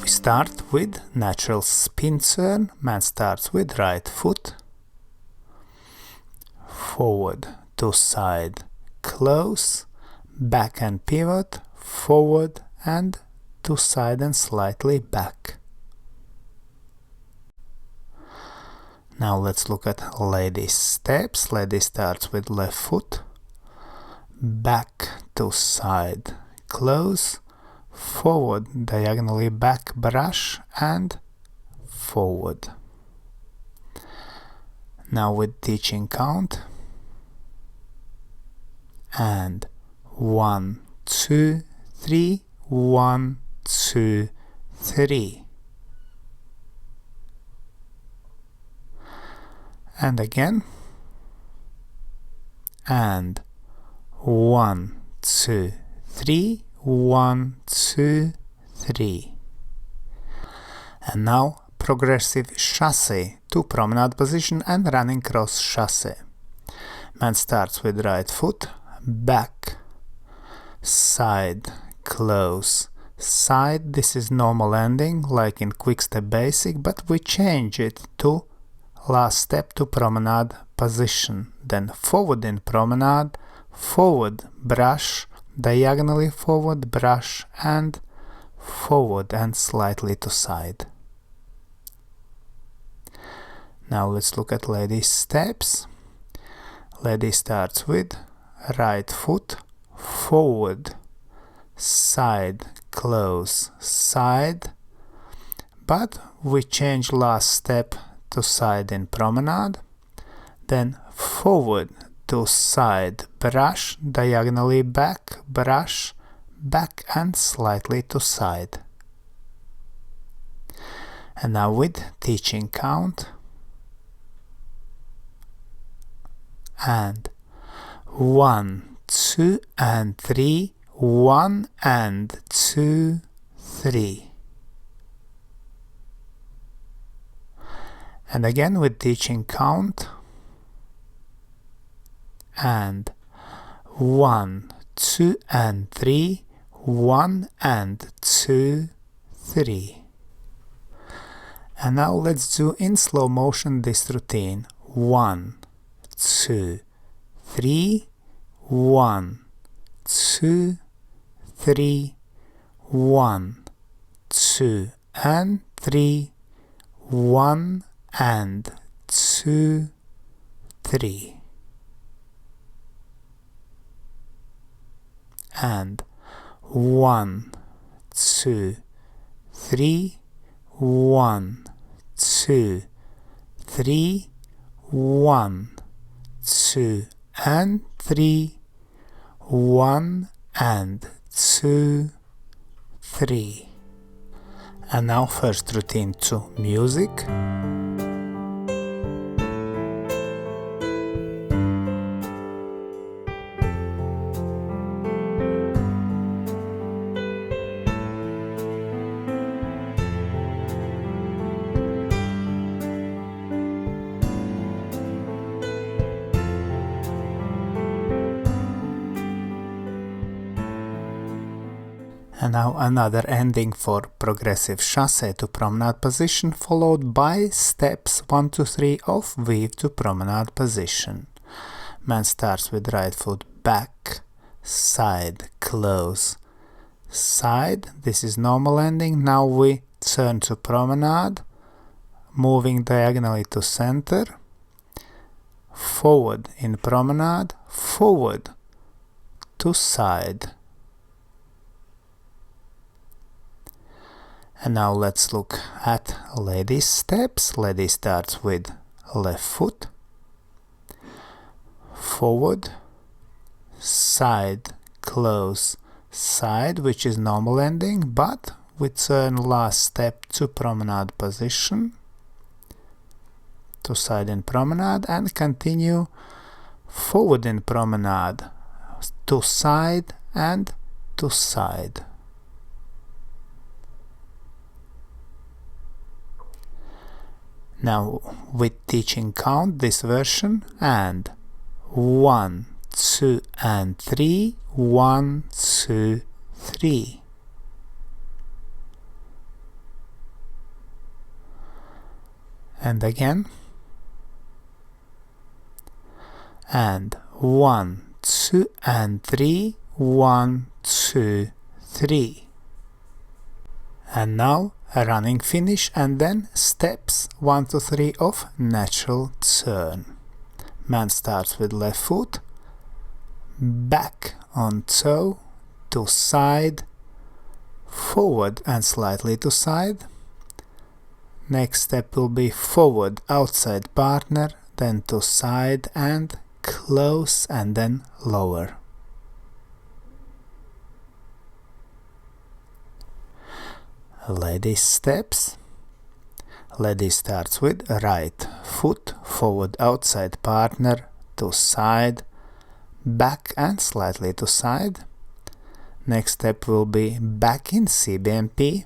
start with natural spin turn. Man starts with right foot, forward to side, close, back and pivot, forward and to side and slightly back. Now let's look at lady steps. Lady starts with left foot, back to side, close, forward, diagonally back, brush and forward. Now with teaching count, and 1, 2, 3, 1, 2, 3. And again, and 1, 2, 3, 1, 2, 3. And now progressive chasse to promenade position and running cross chasse. Man starts with right foot, back, side, close, side. This is normal ending like in quick step basic, but we change it to last step to promenade position. Then forward in promenade, forward brush, diagonally forward brush and forward and slightly to side. Now let's look at lady steps. Lady starts with right foot, forward, side, close, side, but we change last step to side in promenade, then forward to side, brush, diagonally back, brush, back and slightly to side. And now with teaching count, and 1, 2 and 3, 1 and 2, 3. And again with teaching count, and 1, 2 and 3, 1 and 2, 3. And now let's do in slow motion this routine. 1, 2, 3, 1, 2, 3, 1, 2 and 3, 1 and 2, 3. And 1, 2, 3, 1, 2, 3, 1, 2 and 3, 1 and 2, 3. And now first routine to music. And now another ending for progressive chasse to promenade position, followed by steps 1 to 3 of weave to promenade position. Man starts with right foot, back, side, close, side. This is normal ending. Now we turn to promenade, moving diagonally to center, forward in promenade, forward to side. And now let's look at lady steps. Lady starts with left foot, forward, side, close, side, which is normal ending, but we turn last step to promenade position, to side in promenade, and continue forward in promenade, to side and to side. Now with teaching count this version, and 1, 2 and 3, 1, 2, 3. and again, and 1, 2 and 3, 1, 2, 3. And now a running finish and then steps 1 to 3 of natural turn. Man starts with left foot, back on toe, to side, forward and slightly to side. Next step will be forward outside partner, then to side and close and then lower. Lady steps. Lady starts with right foot, forward outside partner, to side, back and slightly to side. Next step will be back in CBMP,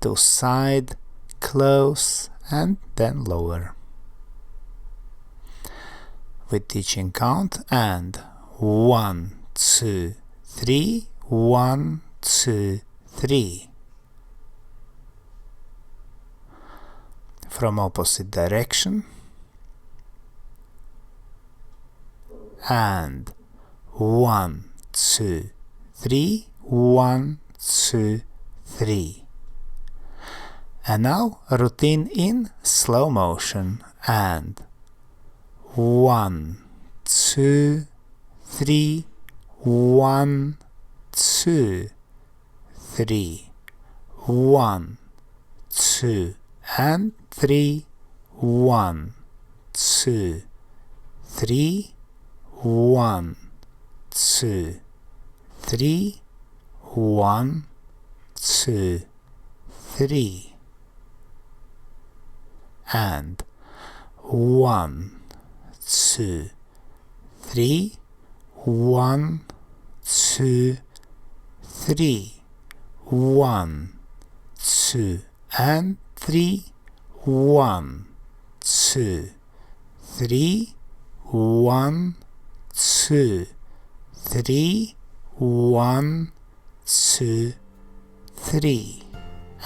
to side, close and then lower. With teaching count and 1, 2, 3, 1, 2, 3. From opposite direction, and 1, 2, 3, 1, 2, 3. And now routine in slow motion, and 1, 2, 3, 1, 2, 3, 1, 2 and 3, 1, 2, 3, 1, 2, 3, 1, 2, 3. And 1, 2, 3, 1, 2, 3, 1, 2 and 3, 1, 2, 3, 1, 2, 3, 1, 2, 3.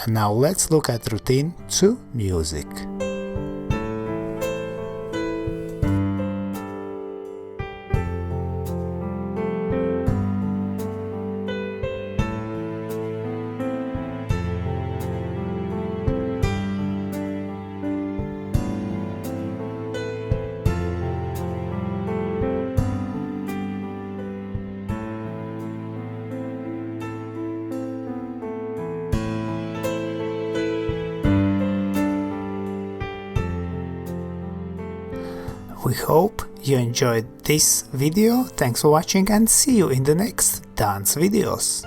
And now let's look at routine to music. We hope you enjoyed this video. Thanks for watching and see you in the next dance videos.